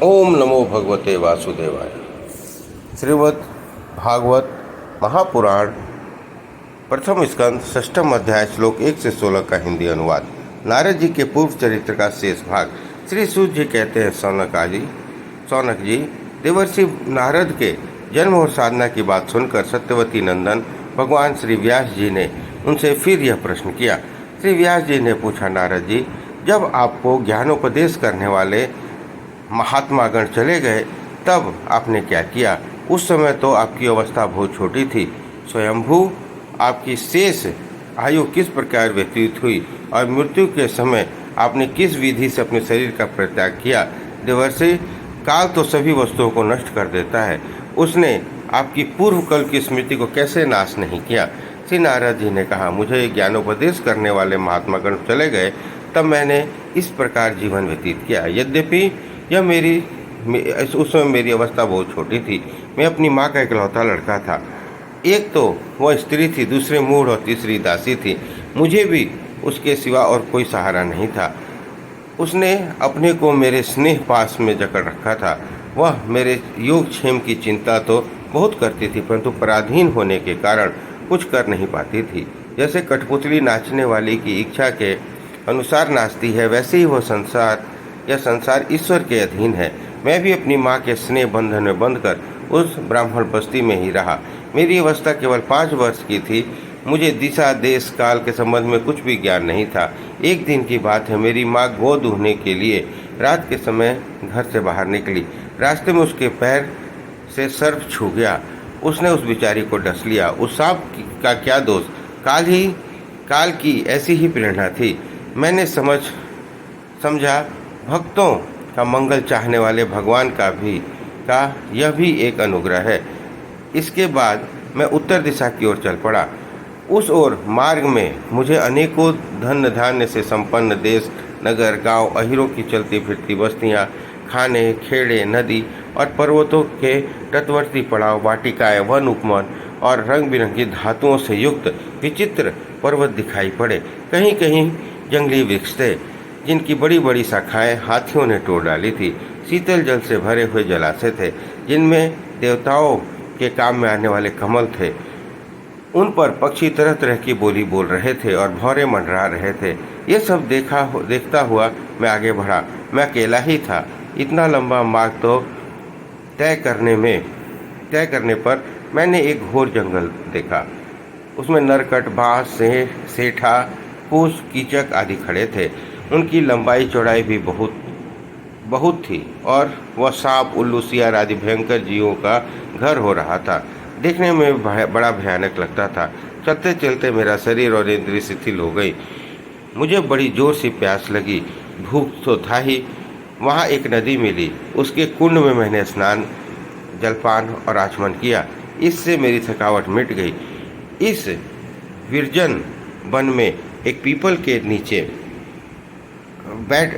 ओम नमो भगवते वासुदेवाय। श्रीमद् भागवत महापुराण प्रथम स्कंद षष्ठम अध्याय श्लोक 1 से 16 का हिंदी अनुवाद। नारद जी के पूर्व चरित्र का शेष भाग। श्री सूत जी कहते हैं, सौनक जी, देवर्षि नारद के जन्म और साधना की बात सुनकर सत्यवती नंदन भगवान श्री व्यास जी ने उनसे फिर यह प्रश्न किया। श्री व्यास जी ने पूछा, नारद जी, जब आपको ज्ञानोपदेश करने वाले महात्मागण चले गए तब आपने क्या किया? उस समय तो आपकी अवस्था बहुत छोटी थी। स्वयंभू आपकी शेष आयु किस प्रकार व्यतीत हुई और मृत्यु के समय आपने किस विधि से अपने शरीर का परित्याग किया? देवर्षि, काल तो सभी वस्तुओं को नष्ट कर देता है, उसने आपकी पूर्व कल की स्मृति को कैसे नाश नहीं किया? श्री नारद जी ने कहा, मुझे ज्ञानोपदेश करने वाले महात्मागण चले गए तब मैंने इस प्रकार जीवन व्यतीत किया। यद्यपि उस समय मेरी अवस्था बहुत छोटी थी। मैं अपनी माँ का इकलौता लड़का था। एक तो वह स्त्री थी, दूसरे मूढ़ और तीसरी दासी थी। मुझे भी उसके सिवा और कोई सहारा नहीं था। उसने अपने को मेरे स्नेह पास में जकड़ रखा था। वह मेरे योगक्षेम की चिंता तो बहुत करती थी, परंतु पराधीन होने के कारण कुछ कर नहीं पाती थी। जैसे कठपुतली नाचने वाली की इच्छा के अनुसार नाचती है, वैसे ही यह संसार ईश्वर के अधीन है। मैं भी अपनी माँ के स्नेह बंधन में बंधकर उस ब्राह्मण बस्ती में ही रहा। मेरी अवस्था केवल 5 वर्ष की थी। मुझे दिशा, देश, काल के संबंध में कुछ भी ज्ञान नहीं था। एक दिन की बात है, मेरी माँ गौ दूहने के लिए रात के समय घर से बाहर निकली। रास्ते में उसके पैर से सर्प छू गया। उसने उस बेचारी को डस लिया। उस सांप का क्या दोष? काल की ऐसी ही प्रेरणा थी। मैंने समझा भक्तों का मंगल चाहने वाले भगवान का यह भी एक अनुग्रह है। इसके बाद मैं उत्तर दिशा की ओर चल पड़ा। उस ओर मार्ग में मुझे अनेकों धन धान्य से संपन्न देश, नगर, गांव, अहिरों की चलती फिरती बस्तियां, खाने, खेड़े, नदी और पर्वतों के तटवर्ती पड़ाव, वाटिकाएं, वन उपवन और रंग बिरंगी धातुओं से युक्त विचित्र पर्वत दिखाई पड़े। कहीं कहीं जंगली वृक्ष थे जिनकी बड़ी बड़ी शाखाएं हाथियों ने तोड़ डाली थी। शीतल जल से भरे हुए जलाशय थे जिनमें देवताओं के काम में आने वाले कमल थे। उन पर पक्षी तरह तरह की बोली बोल रहे थे और भौरे मंडरा रहे थे। ये सब देखता हुआ मैं आगे बढ़ा। मैं अकेला ही था। इतना लंबा मार्ग तो तय करने पर मैंने एक घोर जंगल देखा। उसमें नरकट, बांस, सेठा, पूस, कीचक आदि खड़े थे। उनकी लंबाई चौड़ाई भी बहुत थी और वह सांप, उल्लू, सियार आदि भयंकर जीवों का घर हो रहा था। देखने में बड़ा भयानक लगता था। चलते चलते मेरा शरीर और इंद्रिय शिथिल हो गई। मुझे बड़ी जोर से प्यास लगी। भूख तो था ही। वहाँ एक नदी मिली। उसके कुंड में मैंने स्नान, जलपान और आचमन किया। इससे मेरी थकावट मिट गई। इस विरजन वन में एक पीपल के नीचे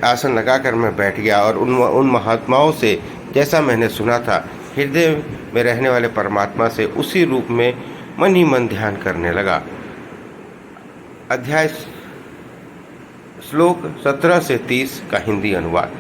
आसन लगाकर मैं बैठ गया और उन महात्माओं से, जैसा मैंने सुना था, हृदय में रहने वाले परमात्मा से उसी रूप में मन ही मन ध्यान करने लगा। अध्याय श्लोक 17 से 30 का हिंदी अनुवाद।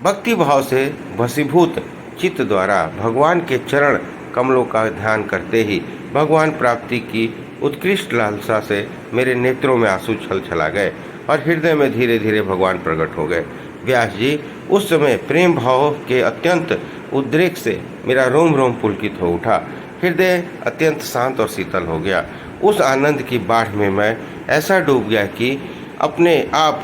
भक्ति भाव से वशीभूत चित्त द्वारा भगवान के चरण कमलों का ध्यान करते ही भगवान प्राप्ति की उत्कृष्ट लालसा से मेरे नेत्रों में आंसू छलछला गए और हृदय में धीरे धीरे भगवान प्रकट हो गए। व्यास जी, उस समय प्रेम भाव के अत्यंत उद्रेक से मेरा रोम रोम पुलकित हो उठा। हृदय अत्यंत शांत और शीतल हो गया। उस आनंद की बाढ़ में मैं ऐसा डूब गया कि अपने आप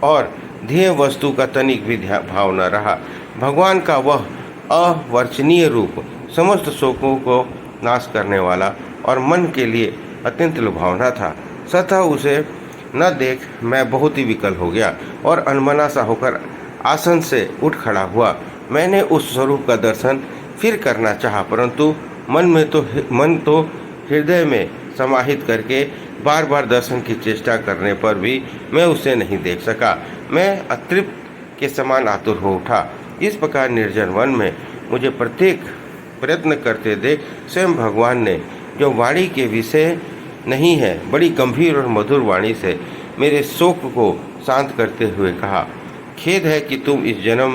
और ध्येय वस्तु का तनिक भी भाव न रहा। भगवान का वह अवर्चनीय रूप समस्त शोकों को नाश करने वाला और मन के लिए अत्यंत लुभावना था। सतह उसे न देख मैं बहुत ही विकल हो गया और अनमना सा होकर आसन से उठ खड़ा हुआ। मैंने उस स्वरूप का दर्शन फिर करना चाहा, परंतु मन तो हृदय में समाहित करके बार बार दर्शन की चेष्टा करने पर भी मैं उसे नहीं देख सका। मैं अतृप्त के समान आतुर हो उठा। इस प्रकार निर्जन वन में मुझे प्रत्येक प्रयत्न करते देख स्वयं भगवान ने, जो वाणी के विषय नहीं है, बड़ी गंभीर और मधुर वाणी से मेरे शोक को शांत करते हुए कहा, खेद है कि तुम इस जन्म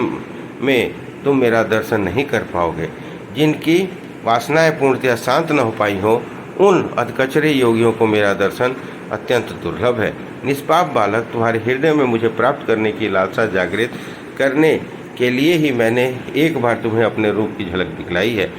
में तुम मेरा दर्शन नहीं कर पाओगे। जिनकी वासनाएं पूर्णतया शांत न हो पाई हो, उन अधकचरे योगियों को मेरा दर्शन अत्यंत दुर्लभ है। निष्पाप बालक, तुम्हारे हृदय में मुझे प्राप्त करने की लालसा जागृत करने के लिए ही मैंने एक बार तुम्हें अपने रूप की झलक दिखलाई है।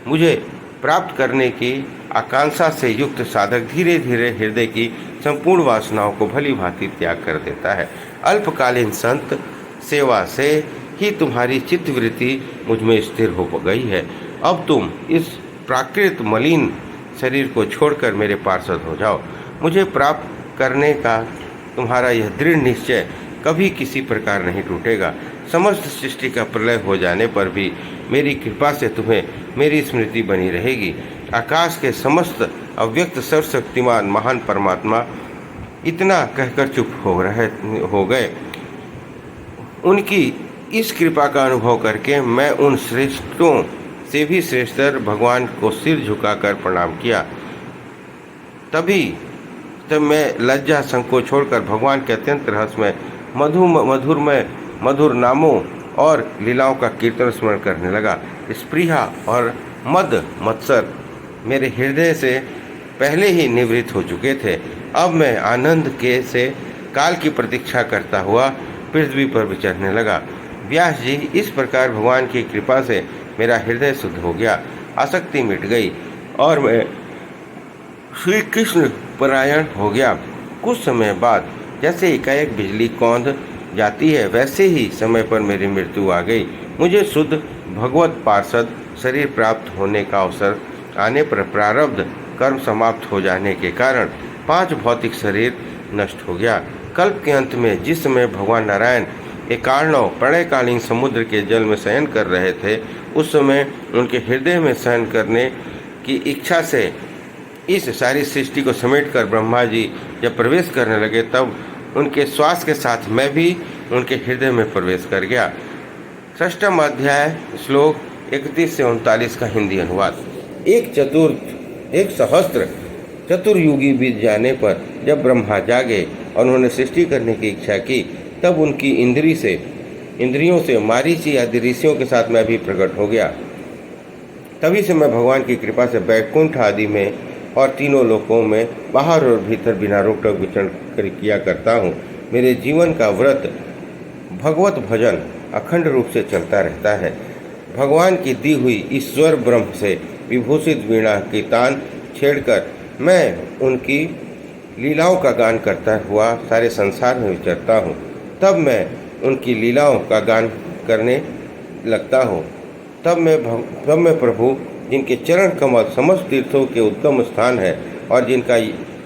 मुझे प्राप्त करने की आकांक्षा से युक्त साधक धीरे धीरे हृदय की संपूर्ण वासनाओं को भली भांति त्याग कर देता है। अल्पकालीन संत सेवा से ही तुम्हारी चित्तवृत्ति मुझ में स्थिर हो गई है। अब तुम इस प्राकृत मलिन शरीर को छोड़कर मेरे पार्षद हो जाओ। मुझे प्राप्त करने का तुम्हारा यह दृढ़ निश्चय कभी किसी प्रकार नहीं टूटेगा। समस्त सृष्टि का प्रलय हो जाने पर भी मेरी कृपा से तुम्हें मेरी स्मृति बनी रहेगी। आकाश के समस्त अव्यक्त सर्वशक्तिमान महान परमात्मा इतना कहकर चुप हो गए। उनकी इस कृपा का अनुभव करके मैं उन श्रेष्ठों से भी श्रेष्ठतर भगवान को सिर झुकाकर प्रणाम किया। तब मैं लज्जा संकोच छोड़कर भगवान के अत्यंत रहस्यमय मधुर नामों और लीलाओं का कीर्तन स्मरण करने लगा। स्पृहा और मद मत्सर मेरे हृदय से पहले ही निवृत्त हो चुके थे। अब मैं आनंद के से काल की प्रतीक्षा करता हुआ पृथ्वी पर विचरने लगा। व्यास जी, इस प्रकार भगवान की कृपा से मेरा हृदय शुद्ध हो गया, आसक्ति मिट गई और मैं श्री कृष्ण परायण हो गया। कुछ समय बाद जैसे एकाएक बिजली कौंध जाती है, वैसे ही समय पर मेरी मृत्यु आ गई। मुझे शुद्ध भगवत पार्षद शरीर प्राप्त होने का अवसर आने पर प्रारब्ध कर्म समाप्त हो जाने के कारण 5 भौतिक शरीर नष्ट हो गया। कल्प के अंत में जिस समय भगवान नारायण एकार्णव प्रलयकालीन समुद्र के जल में शयन कर रहे थे, उस समय उनके हृदय में शयन करने की इच्छा से इस सारी सृष्टि को समेटकर ब्रह्मा जी जब प्रवेश करने लगे, तब उनके श्वास के साथ मैं भी उनके हृदय में प्रवेश कर गया। 6वां अध्याय श्लोक 31 से 39 का हिंदी अनुवाद। एक सहस्त्र चतुर्युगी बीत जाने पर जब ब्रह्मा जागे और उन्होंने सृष्टि करने की इच्छा की, तब उनकी इंद्रियों से मारीची आदि ऋषियों के साथ मैं भी प्रकट हो गया। तभी से मैं भगवान की कृपा से बैकुंठ आदि में और तीनों लोकों में बाहर और भीतर बिना रोक टोक विचरण किया करता हूँ। मेरे जीवन का व्रत भगवत भजन अखंड रूप से चलता रहता है। भगवान की दी हुई ईश्वर ब्रह्म से विभूषित वीणा की तान छेड़कर मैं उनकी लीलाओं का गान करता हुआ सारे संसार में विचरता हूँ। तब मैं उनकी लीलाओं का गान करने लगता हूँ। तब मैं प्रभु, जिनके चरण कमल समस्त तीर्थों के उत्तम स्थान है और जिनका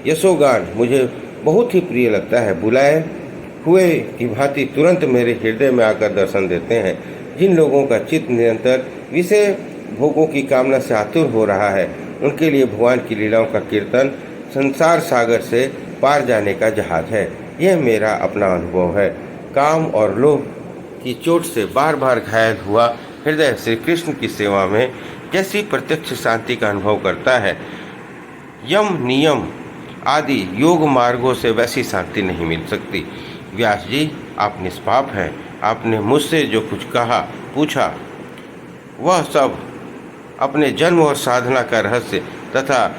यशोगान मुझे बहुत ही प्रिय लगता है, बुलाए हुए की भांति तुरंत मेरे हृदय में आकर दर्शन देते हैं। जिन लोगों का चित्त निरंतर विषय भोगों की कामना से आतुर हो रहा है, उनके लिए भगवान की लीलाओं का कीर्तन संसार सागर से पार जाने का जहाज है। यह मेरा अपना अनुभव है। काम और लोभ की चोट से बार बार घायल हुआ हृदय श्री कृष्ण की सेवा में जैसी प्रत्यक्ष शांति का अनुभव करता है, यम नियम आदि योग मार्गों से वैसी शांति नहीं मिल सकती। व्यास जी, आप निष्पाप हैं। आपने मुझसे जो कुछ पूछा वह सब अपने जन्म और साधना का रहस्य तथा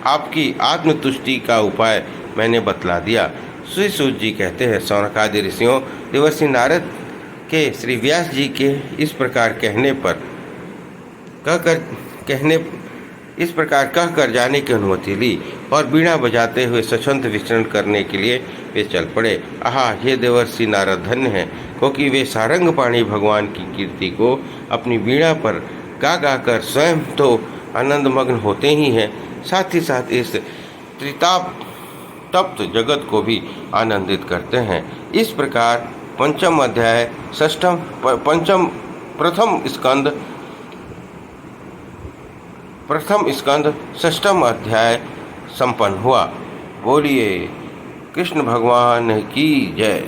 आपकी आत्मतुष्टि का उपाय मैंने बतला दिया। श्री सूत जी कहते हैं, सौनकादि ऋषियों देवर्षि नारद के श्री व्यास जी के इस प्रकार कहकर जाने की अनुमति ली और बीणा बजाते हुए स्वच्छंद विचरण करने के लिए वे चल पड़े। आहा, ये देवर्षि नारद धन्य हैं, क्योंकि वे सारंगपाणी भगवान की कीर्ति को अपनी बीणा पर गा कर स्वयं तो आनंदमग्न होते ही हैं, साथ ही साथ इस त्रिताप तप्त जगत को भी आनंदित करते हैं। इस प्रकार प्रथम स्कंद 6वां अध्याय संपन्न हुआ। बोलिए कृष्ण भगवान की जय।